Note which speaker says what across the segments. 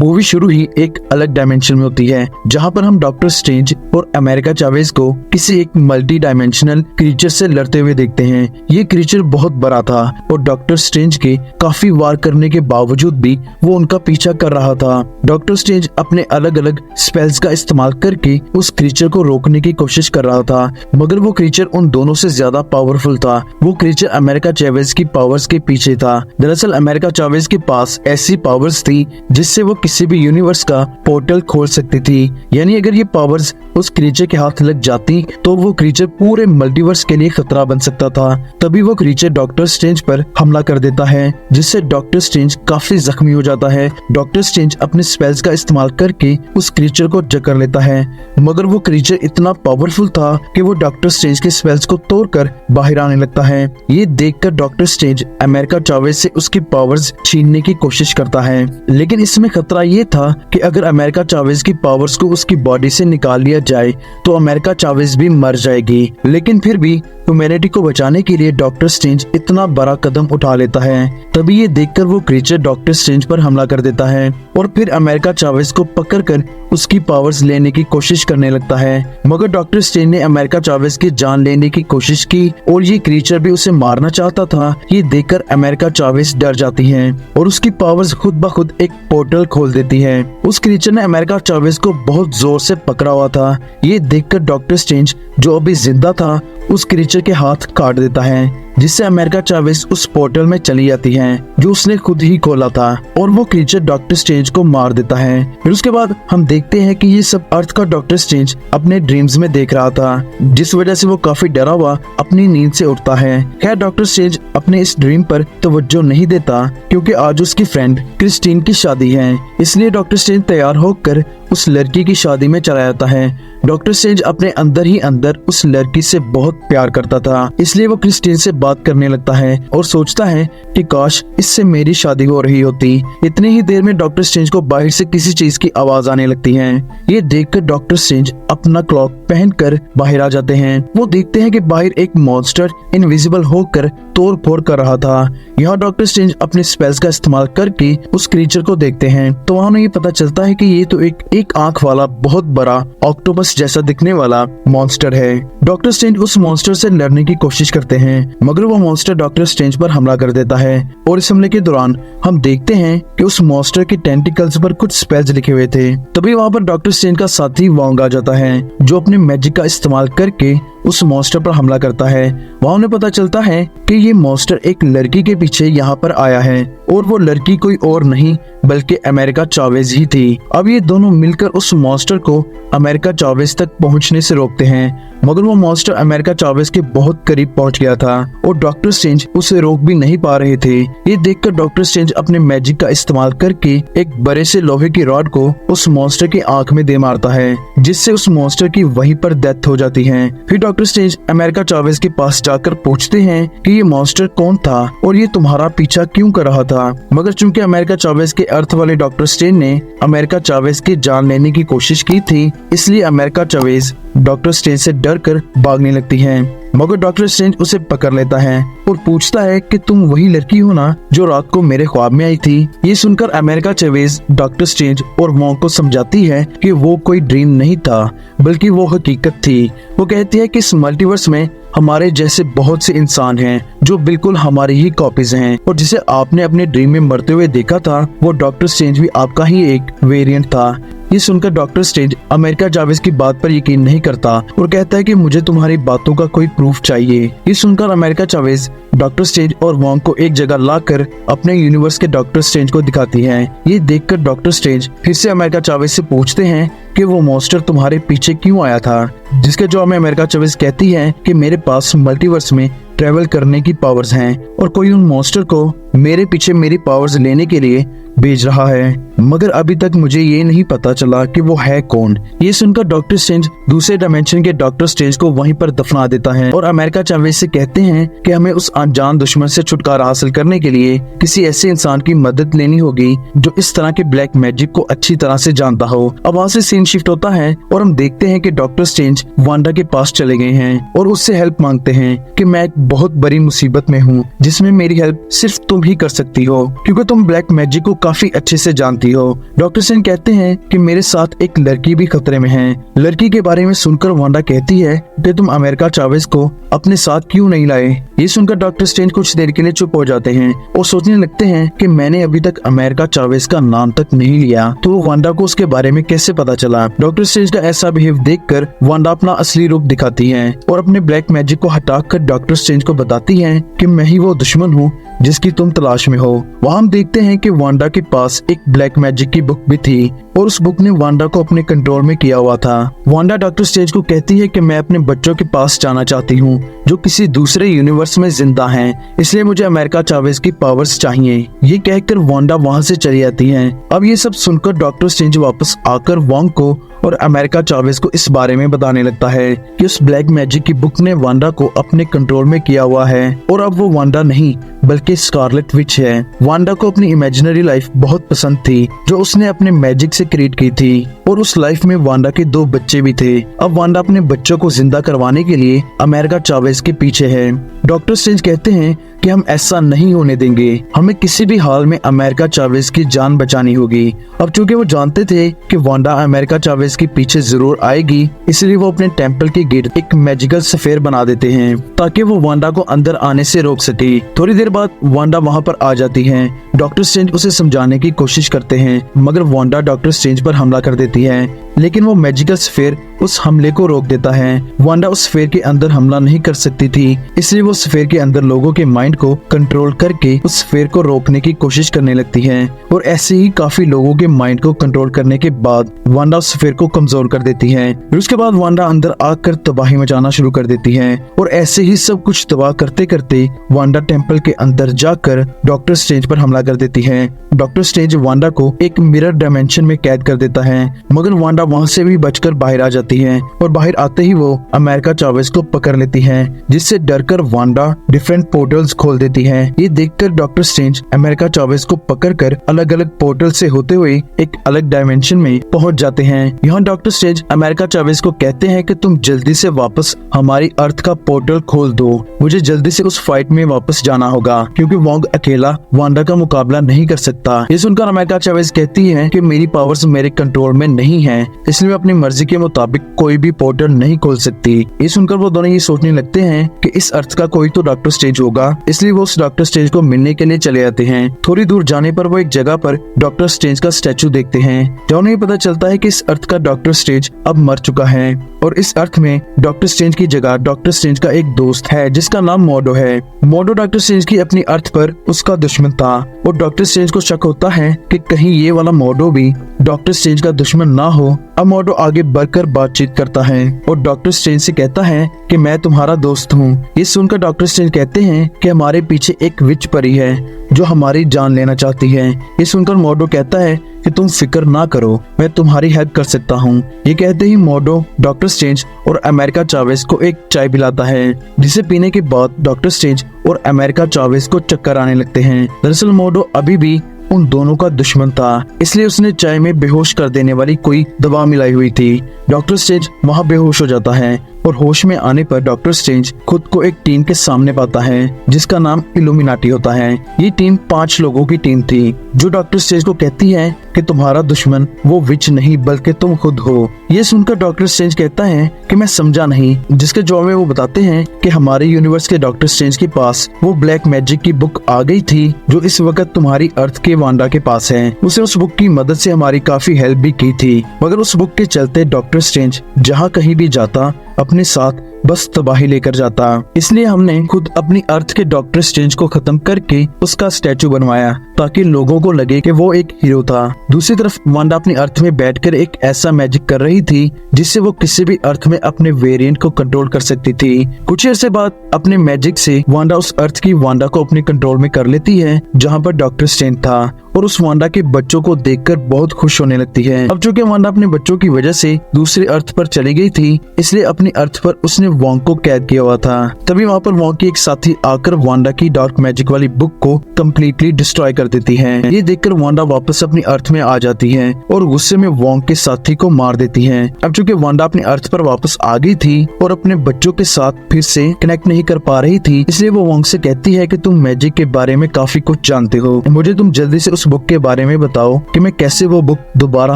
Speaker 1: Movie शुरू ही एक अलग डायमेंशन में होती है, जहां पर हम डॉक्टर स्ट्रेंज और अमेरिका चावेज को किसी एक मल्टी डायमेंशनल क्रीचर से लड़ते हुए देखते हैं। ये क्रीचर बहुत बड़ा था और डॉक्टर स्ट्रेंज के काफी वार करने के बावजूद भी वो उनका पीछा कर रहा था। डॉक्टर स्ट्रेंज अपने अलग अलग स्पेल्स का इस्तेमाल करके उस क्रीचर को रोकने की कोशिश कर रहा था, मगर वो क्रीचर उन दोनों से ज्यादा पावरफुल था। वो क्रीचर अमेरिका चावेज की पावर्स के पीछे था। दरअसल अमेरिका चावेज के पास ऐसी पावर्स थी जिससे वो किसी भी यूनिवर्स का पोर्टल खोल सकती थी। यानी अगर ये पावर्स उस क्रीचर के हाथ लग जाती तो वो क्रीचर पूरे मल्टीवर्स के लिए खतरा बन सकता था। तभी वो क्रीचर डॉक्टर स्ट्रेंज पर हमला कर देता है, जिससे डॉक्टर स्ट्रेंज काफी जख्मी हो जाता है। डॉक्टर स्ट्रेंज अपने स्पेल्स का इस्तेमाल करके उस क्रीचर को जकड़ लेता है, मगर वो क्रीचर इतना पावरफुल था कि वो डॉक्टर स्ट्रेंज के स्पेल्स को तोड़कर बाहर आने लगता है। ये देखकर डॉक्टर स्ट्रेंज अमेरिका चावेज से उसकी पावर्स छीनने की कोशिश करता है, लेकिन इसमें खतरा ये था कि अगर अमेरिका चावेज की पावर्स को उसकी बॉडी से निकाल लिया जाए तो अमेरिका चावेज भी मर जाएगी। लेकिन फिर भी ह्यूमैनिटी को बचाने के लिए डॉक्टर स्ट्रेंज इतना बड़ा कदम उठा लेता है। तभी ये देखकर वो क्रीचर डॉक्टर स्ट्रेंज पर हमला कर देता है और फिर अमेरिका चावेज को पकड़कर उसकी पावर्स लेने की कोशिश करने लगता है। मगर डॉक्टर स्ट्रेंज ने अमेरिका चावेज की जान लेने की कोशिश की और ये क्रीचर भी उसे मारना चाहता था। ये देखकर अमेरिका चावेज डर जाती है और उसकी पावर्स खुद ब खुद एक पोर्टल खोल देती है। उस क्रीचर ने अमेरिका चावेज को बहुत जोर से पकड़ा हुआ था। ये देखकर डॉक्टर स्ट्रेंज, जो अभी जिंदा था, उस क्रीचर के हाथ काट देता है, जिससे अमेरिका चावेज उस पोर्टल में चली जाती है जो उसने खुद ही खोला था और वो क्रीचर डॉक्टर स्ट्रेंज को मार देता है। फिर उसके बाद हम देखते हैं कि ये सब अर्थ का डॉक्टर स्ट्रेंज अपने ड्रीम्स में देख रहा था, जिस वजह से वो काफी डरा हुआ अपनी नींद से उठता है। खैर डॉक्टर स्ट्रेंज अपने इस ड्रीम पर तवज्जो नहीं देता क्योंकि आज उसकी फ्रेंड क्रिस्टीन की शादी है, इसलिए डॉक्टर स्ट्रेंज तैयार होकर उस लड़की की शादी में चला जाता है। डॉक्टर स्ट्रेंज अपने अंदर ही अंदर उस लड़की से बहुत प्यार करता था, इसलिए वो क्रिस्टीन से बात करने लगता है और सोचता है कि काश इससे मेरी शादी हो रही होती। इतनी ही देर में डॉक्टर स्ट्रेंज को बाहर से किसी चीज की आवाज आने लगती है। ये देखकर डॉक्टर स्ट्रेंज अपना क्लॉक पहनकर बाहर आ जाते हैं। वो देखते हैं कि बाहर एक मॉन्स्टर इनविजिबल होकर तोड़ फोड़ कर रहा था। यहाँ डॉक्टर स्ट्रेंज अपने स्पेल्स का इस्तेमाल करके उस क्रीचर को देखते हैं तो वहाँ उन्हें ये पता चलता है कि ये तो एक आंख वाला बहुत बड़ा ऑक्टोपस जैसा दिखने वाला मॉन्स्टर है। डॉक्टर स्ट्रेंज उस मॉन्स्टर से लड़ने की कोशिश करते हैं, मगर वो मॉन्स्टर डॉक्टर स्ट्रेंज पर हमला कर देता है और इस हमले के दौरान हम देखते हैं कि उस मॉन्स्टर के टेंटिकल्स पर कुछ स्पेल्स लिखे हुए थे। तभी वहाँ पर डॉक्टर स्ट्रेंज का साथी वोंग आ जाता है, जो अपने मैजिक का इस्तेमाल करके उस मॉन्स्टर पर हमला करता है। वहाँ उन्हें पता चलता है कि ये मॉन्स्टर एक लड़की के पीछे यहाँ पर आया है और वो लड़की कोई और नहीं बल्कि अमेरिका चावेज ही थी। अब ये दोनों मिलकर उस मॉन्स्टर को अमेरिका चावेज तक पहुँचने से रोकते हैं, मगर वो मॉन्स्टर अमेरिका चावेज के बहुत करीब पहुँच गया था और डॉक्टर स्ट्रेंज उसे रोक भी नहीं पा रहे थे। ये देखकर डॉक्टर स्ट्रेंज अपने मैजिक का इस्तेमाल करके एक बड़े से लोहे की रॉड को उस मॉन्स्टर की आंख में दे मारता है, जिससे उस मॉन्स्टर की वहीं पर डेथ हो जाती है। फिर डॉक्टर स्ट्रेंज अमेरिका चावेज के पास जाकर पूछते हैं कि ये मॉन्स्टर कौन था और ये तुम्हारा पीछा क्यों कर रहा था। मगर चूंकि अमेरिका चावेज के अर्थ वाले डॉक्टर स्ट्रेंज ने अमेरिका चावेज की जान लेने की कोशिश की थी, इसलिए अमेरिका चावेज डॉक्टर स्ट्रेंज से डरकर भागने लगती है। मगर डॉक्टर स्ट्रेंज उसे पकड़ लेता है और पूछता है कि तुम वही लड़की हो ना जो रात को मेरे ख्वाब में आई थी। ये सुनकर अमेरिका चावेज डॉक्टर स्ट्रेंज और वोंग को समझाती है कि वो कोई ड्रीम नहीं था बल्कि वो हकीकत थी। वो कहती है कि इस मल्टीवर्स में हमारे जैसे बहुत से इंसान हैं जो बिल्कुल हमारी ही कॉपीज हैं और जिसे आपने अपने ड्रीम में मरते हुए देखा था वो डॉक्टर स्ट्रेंज भी आपका ही एक वेरिएंट था। ये सुनकर डॉक्टर स्ट्रेंज अमेरिका चावेज की बात पर यकीन नहीं करता और कहता है कि मुझे तुम्हारी बातों का कोई प्रूफ चाहिए। ये सुनकर अमेरिका चावेज डॉक्टर स्ट्रेंज और वोंग को एक जगह लाकर अपने यूनिवर्स के डॉक्टर स्ट्रेंज को दिखाती है। ये देखकर डॉक्टर स्ट्रेंज फिर से अमेरिका चावेज से पूछते हैं कि वो मॉन्स्टर तुम्हारे पीछे क्यों आया था, जिसके जवाब में अमेरिका चावेज कहती है कि मेरे पास मल्टीवर्स में ट्रेवल करने की पावर्स हैं और कोई उन मॉन्स्टर को मेरे पीछे मेरी पावर्स लेने के लिए भेज रहा है, मगर अभी तक मुझे ये नहीं पता चला कि वो है कौन। ये सुनकर डॉक्टर स्ट्रेंज दूसरे डायमेंशन के डॉक्टर स्ट्रेंज को वहीं पर दफना देता है और अमेरिका चावेज से कहते हैं कि हमें उस अनजान दुश्मन से छुटकारा हासिल करने के लिए किसी ऐसे इंसान की मदद लेनी होगी जो इस तरह के ब्लैक मैजिक को अच्छी तरह से जानता हो। अब वहाँ से सीन शिफ्ट होता है और हम देखते हैं कि डॉक्टर स्ट्रेंज वांडा के पास चले गए हैं और उससे हेल्प मांगते हैं कि मैं एक बहुत बड़ी मुसीबत में हूँ जिसमें मेरी हेल्प सिर्फ तुम ही कर सकती हो, क्योंकि तुम ब्लैक मैजिक को काफी अच्छे से जानती हो। डॉक्टर स्ट्रेंज कहते हैं कि मेरे साथ एक लड़की भी खतरे में है। लड़की के बारे में सुनकर वांडा कहती है कि तुम अमेरिका चावेज को अपने साथ क्यों नहीं लाए। ये सुनकर डॉक्टर स्ट्रेंज कुछ देर के लिए चुप हो जाते हैं और सोचने लगते हैं कि मैंने अभी तक अमेरिका चावेज का नाम तक नहीं लिया, तो वांडा को उसके बारे में कैसे पता चला। डॉक्टर स्ट्रेंज का ऐसा बिहेव देखकर वांडा अपना असली रूप दिखाती है और अपने ब्लैक मैजिक को हटाकर डॉक्टर स्ट्रेंज को बताती है कि मैं ही वो दुश्मन हूँ जिसकी तुम तलाश में हो। वहाँ हम देखते हैं कि वांडा के पास एक ब्लैक मैजिक की बुक भी थी और उस बुक ने वांडा को अपने कंट्रोल में किया हुआ था। वांडा डॉक्टर स्ट्रेंज को कहती है कि मैं अपने बच्चों के पास जाना चाहती हूँ जो किसी दूसरे यूनिवर्स में जिंदा हैं, इसलिए मुझे अमेरिका चावेज की पावर्स चाहिए। ये कहकर वांडा वहाँ से चली जाती है। अब ये सब सुनकर डॉक्टर स्ट्रेंज वापस आकर वॉन्ग को और अमेरिका चावेज को इस बारे में बताने लगता है कि उस ब्लैक मैजिक की बुक ने वांडा को अपने कंट्रोल में किया हुआ है और अब वो वांडा नहीं बल्कि स्कारलेट विच है। वांडा को अपनी इमेजिनरी लाइफ बहुत पसंद थी जो उसने अपने मैजिक से क्रिएट की थी और उस लाइफ में वांडा के 2 बच्चे भी थे। अब वांडा अपने बच्चों को जिंदा करवाने के लिए अमेरिका चावेज के पीछे है। डॉक्टर स्ट्रेंज कहते हैं कि हम ऐसा नहीं होने देंगे, हमें किसी भी हाल में अमेरिका चावेज की जान बचानी होगी। अब चूंकि वो जानते थे कि वांडा अमेरिका चावेज के पीछे जरूर आएगी, इसलिए वो अपने टेंपल के गेट एक मैजिकल सफेयर बना देते हैं ताकि वो वांडा को अंदर आने से रोक सके। थोड़ी देर बाद वांडा वहाँ पर आ जाती है। डॉक्टर स्ट्रेंज उसे समझाने की कोशिश करते हैं मगर वांडा डॉक्टर स्ट्रेंज पर हमला कर देती है, लेकिन वो मैजिकल स्फेयर उस हमले को रोक देता है। वांडा उस स्फेयर के अंदर हमला नहीं कर सकती थी, इसलिए वो स्फेयर के अंदर लोगों के माइंड को कंट्रोल करके उस स्फेयर को रोकने की कोशिश करने लगती है और ऐसे ही काफी लोगों के माइंड को कंट्रोल करने के बाद वांडा उस स्फेयर को कमजोर कर देती है। फिर उसके बाद वांडा अंदर आकर तबाही मचाना शुरू कर देती है और ऐसे ही सब कुछ तबाह करते करते वांडा टेंपल के अंदर जाकर डॉक्टर स्ट्रेंज पर हमला कर देती है। डॉक्टर स्ट्रेंज वांडा को एक मिरर डायमेंशन में कैद कर देता है मगर वांडा वहाँ से भी बचकर बाहर आ जाती है और बाहर आते ही वो अमेरिका चावेज को पकड़ लेती है, जिससे डरकर वांडा डिफरेंट पोर्टल्स खोल देती है। ये देखकर डॉक्टर स्ट्रेंज अमेरिका चावेज को पकड़कर अलग अलग पोर्टल से होते हुए एक अलग डायमेंशन में पहुंच जाते हैं। यहाँ डॉक्टर स्ट्रेंज अमेरिका चावेज को कहते हैं कि तुम जल्दी से वापस हमारी अर्थ का पोर्टल खोल दो, मुझे जल्दी से उस फाइट में वापस जाना होगा क्योंकि वॉन्ग अकेला वांडा का मुकाबला नहीं कर सकता। ये सुनकर अमेरिका चावेज कहती है कि मेरी पावर्स मेरे कंट्रोल में नहीं है, इसलिए मैं अपनी मर्जी के मुताबिक कोई भी पोर्टल नहीं खोल सकती। ये सुनकर वो दोनों ये सोचने लगते हैं कि इस अर्थ का कोई तो डॉक्टर स्ट्रेंज होगा, इसलिए वो उस डॉक्टर स्ट्रेंज को मिलने के लिए चले जाते हैं। थोड़ी दूर जाने पर वो एक जगह पर डॉक्टर स्ट्रेंज का स्टैचू देखते हैं, जहाँ उन्हें पता चलता है कि इस अर्थ का डॉक्टर स्ट्रेंज अब मर चुका है और इस अर्थ में डॉक्टर स्ट्रेंज की जगह डॉक्टर स्ट्रेंज का एक दोस्त है जिसका नाम मोडो है। मोडो डॉक्टर स्ट्रेंज की अपनी अर्थ पर उसका दुश्मन था और डॉक्टर स्ट्रेंज को शक होता है कि कहीं ये वाला मोडो भी डॉक्टर स्ट्रेंज का दुश्मन ना हो। अब मोडो आगे बढ़कर बातचीत करता है और डॉक्टर स्ट्रेंज से कहता है कि मैं तुम्हारा दोस्त हूँ। ये सुनकर डॉक्टर स्ट्रेंज कहते हैं कि हमारे पीछे एक विच परी है जो हमारी जान लेना चाहती है। ये सुनकर मोडो कहता है कि तुम फिक्र ना करो, मैं तुम्हारी हेल्प कर सकता हूँ। ये कहते ही मोडो डॉक्टर स्ट्रेंज और अमेरिका चावेज को एक चाय पिलाता है, जिसे पीने के बाद डॉक्टर स्ट्रेंज और अमेरिका चावेज को चक्कर आने लगते हैं। दरअसल मोडो अभी भी उन दोनों का दुश्मन था, इसलिए उसने चाय में बेहोश कर देने वाली कोई दवा मिलाई हुई थी। डॉक्टर स्ट्रेंज वहाँ बेहोश हो जाता है और होश में आने पर डॉक्टर स्ट्रेंज खुद को एक टीम के सामने पाता है जिसका नाम इल्यूमिनाटी होता है। ये टीम 5 लोगों की टीम थी जो डॉक्टर स्ट्रेंज को कहती है कि तुम्हारा दुश्मन वो विच नहीं बल्कि तुम खुद हो। ये सुनकर डॉक्टर स्ट्रेंज कहता है कि मैं समझा नहीं, जिसके जवाब में वो बताते हैं कि हमारे यूनिवर्स के डॉक्टर स्ट्रेंज के पास वो ब्लैक मैजिक की बुक आ गई थी जो इस वक्त तुम्हारी अर्थ के वांडा के पास है। उसे उस बुक की मदद से हमारी काफी हेल्प भी की थी, मगर उस बुक के चलते डॉक्टर स्ट्रेंज जहाँ कहीं भी जाता अपने साथ बस तबाही लेकर जाता। इसलिए हमने खुद अपनी अर्थ के डॉक्टर स्ट्रेंज को खत्म करके उसका स्टैचू बनवाया ताकि लोगों को लगे कि वो एक हीरो था। दूसरी तरफ वांडा अपनी अर्थ में बैठकर एक ऐसा मैजिक कर रही थी जिससे वो किसी भी अर्थ में अपने वेरिएंट को कंट्रोल कर सकती थी। कुछ अर्से बाद अपने मैजिक से वांडा उस अर्थ की वांडा को अपने कंट्रोल में कर लेती है जहाँ पर डॉक्टर स्ट्रेंज था और उस वांडा के बच्चों को देखकर बहुत खुश होने लगती है। अब चूंकि वांडा अपने बच्चों की वजह से दूसरे अर्थ पर चली गई थी, इसलिए अपनी अर्थ पर उसने वोंग को कैद किया हुआ था। तभी वहाँ पर वोंग की एक साथी आकर वांडा की डार्क मैजिक वाली बुक को कम्प्लीटली डिस्ट्रॉय कर देती है। ये देखकर वांडा वापस अपनी अर्थ में आ जाती है और गुस्से में वोंग के साथी को मार देती है। अब चूंकि वांडा अपनी अर्थ पर वापस आ गई थी और अपने बच्चों के साथ फिर से कनेक्ट नहीं कर पा रही थी, इसलिए वो वोंग से कहती है कि तुम मैजिक के बारे में काफी कुछ जानते हो, मुझे तुम जल्दी से उस बुक के बारे में बताओ कि मैं कैसे वो बुक दोबारा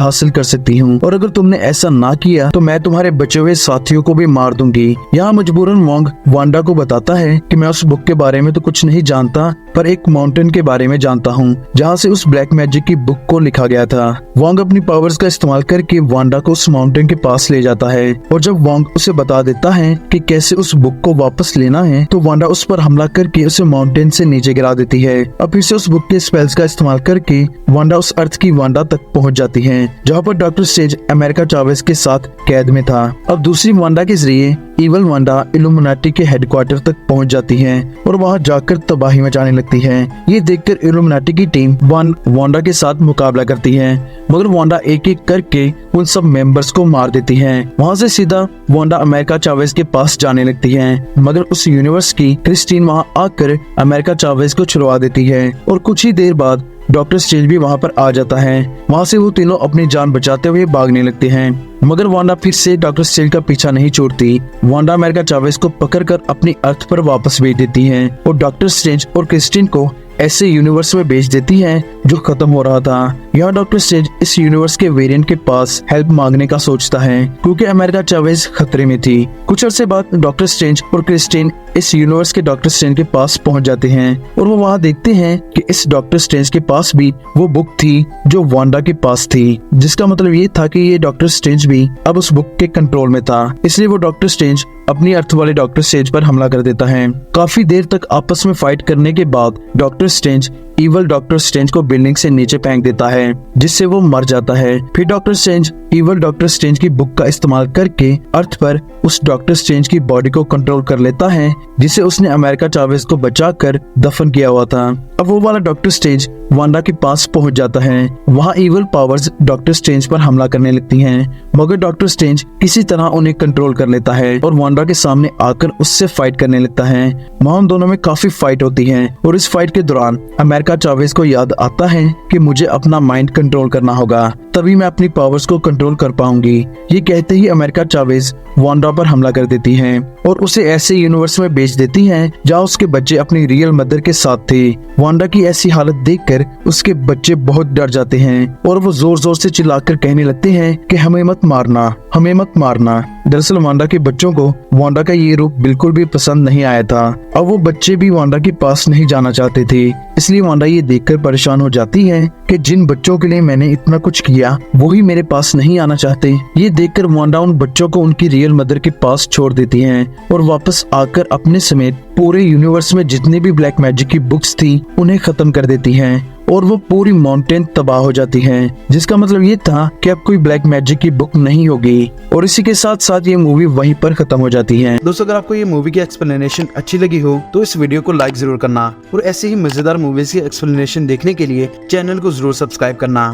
Speaker 1: हासिल कर सकती हूँ, और अगर तुमने ऐसा ना किया तो मैं तुम्हारे बचे हुए साथियों को भी मार दूंगी। यहाँ मजबूरन वोंग वांडा को बताता है कि मैं उस बुक के बारे में तो कुछ नहीं जानता, पर एक माउंटेन के बारे में जानता हूँ जहाँ से उस ब्लैक मैजिक की बुक को लिखा गया था। वोंग अपनी पावर्स का इस्तेमाल करके वांडा को उस माउंटेन के पास ले जाता है, और जब वोंग उसे बता देता है कि कैसे उस बुक को वापस लेना है, तो वांडा उस पर हमला करके उसे माउंटेन से नीचे गिरा देती है। अब फिर से उस बुक के स्पेल्स का इस्तेमाल करके वांडा उस अर्थ की वांडा तक पहुंच जाती है जहाँ पर डॉक्टर स्ट्रेंज अमेरिका चावेज के साथ कैद में था। अब दूसरी वांडा के जरिए इवल वांडा इल्यूमिनाटी के हेडक्वार्टर तक पहुंच जाती है और वहां जाकर तबाही मचाने लगती है। ये देखकर इल्यूमिनाटी की टीम वांडा के साथ मुकाबला करती है, मगर वांडा एक एक करके उन सब मेंबर्स को मार देती है। वहां से सीधा वांडा अमेरिका चावेज के पास जाने लगती है, मगर उस यूनिवर्स की क्रिस्टीन वहां आकर अमेरिका चावेज को छुड़वा देती है और कुछ ही देर बाद डॉक्टर स्ट्रेंज भी वहाँ पर आ जाता है। वहाँ से वो तीनों अपनी जान बचाते हुए भागने लगते हैं, मगर वांडा फिर से डॉक्टर स्ट्रेंज का पीछा नहीं छोड़ती। वांडा अमेरिका चावेज को पकड़कर अपनी अर्थ पर वापस भेज देती है और डॉक्टर स्ट्रेंज और क्रिस्टीन को ऐसे यूनिवर्स में भेज देती है जो खत्म हो रहा था। यहाँ डॉक्टर स्ट्रेंज इस यूनिवर्स के वेरिएंट के पास हेल्प मांगने का सोचता है क्योंकि अमेरिका चावेज खतरे में थी। कुछ अरसे बाद डॉक्टर स्ट्रेंज और क्रिस्टीन इस यूनिवर्स के डॉक्टर स्ट्रेंज के पास पहुंच जाते हैं और वो वहाँ देखते हैं कि इस डॉक्टर स्ट्रेंज के पास भी वो बुक थी जो वांडा के पास थी, जिसका मतलब ये था कि ये डॉक्टर स्ट्रेंज भी अब उस बुक के कंट्रोल में था। इसलिए वो डॉक्टर स्ट्रेंज अपनी अर्थ वाले डॉक्टर स्ट्रेंज पर हमला कर देता है। काफी देर तक आपस में फाइट करने के बाद doctor strange evil doctor strange को बिल्डिंग से नीचे फेंक देता है, जिससे वो मर जाता है। फिर doctor strange evil doctor strange की बुक का इस्तेमाल करके अर्थ पर उस डॉक्टर स्ट्रेंज की बॉडी को कंट्रोल कर लेता है, जिसे उसने अमेरिका चावेज को बचाकर दफन किया हुआ था। अब वो वाला डॉक्टर स्ट्रेंज वांडा के पास पहुंच जाता है। वहाँ इवल पावर्स डॉक्टर स्ट्रेंज पर हमला करने लगती हैं, मगर डॉक्टर स्ट्रेंज किसी तरह उन्हें कंट्रोल कर लेता है और वांडा के सामने आकर उससे फाइट करने लगता है। वहाँ उन दोनों में काफी फाइट होती है और इस फाइट के दौरान अमेरिका चावेज को याद आता है कि मुझे अपना माइंड कंट्रोल करना होगा, तभी मैं अपनी पावर्स को कंट्रोल कर पाऊंगी। ये कहते ही अमेरिका चावेज वांडा पर हमला कर देती है और उसे ऐसे यूनिवर्स में भेज देती है जहाँ उसके बच्चे अपनी रियल मदर के साथ थे। वांडा की ऐसी हालत देखकर उसके बच्चे बहुत डर जाते हैं और वो जोर जोर से चिल्लाकर कहने लगते हैं कि हमें मत मारना, हमें मत मारना। दरअसल वांडा के बच्चों को वांडा का ये रूप बिल्कुल भी पसंद नहीं आया था और वो बच्चे भी वांडा के पास नहीं जाना चाहते थे। इसलिए वांडा ये देखकर परेशान हो जाती है कि जिन बच्चों के लिए मैंने इतना कुछ किया वो ही मेरे पास नहीं आना चाहते। ये देखकर वांडा उन बच्चों को उनकी रियल मदर के पास छोड़ देती है और वापस आकर अपने समेत पूरे यूनिवर्स में जितनी भी ब्लैक मैजिक की बुक्स थी उन्हें खत्म कर देती है और वो पूरी माउंटेन तबाह हो जाती है, जिसका मतलब ये था कि अब कोई ब्लैक मैजिक की बुक नहीं होगी। और इसी के साथ साथ ये मूवी वहीं पर खत्म हो जाती है।
Speaker 2: दोस्तों, अगर आपको ये मूवी की एक्सप्लेनेशन अच्छी लगी हो तो इस वीडियो को लाइक जरूर करना और ऐसे ही मजेदार मूवीज की एक्सप्लेनेशन देखने के लिए चैनल को जरूर सब्सक्राइब करना।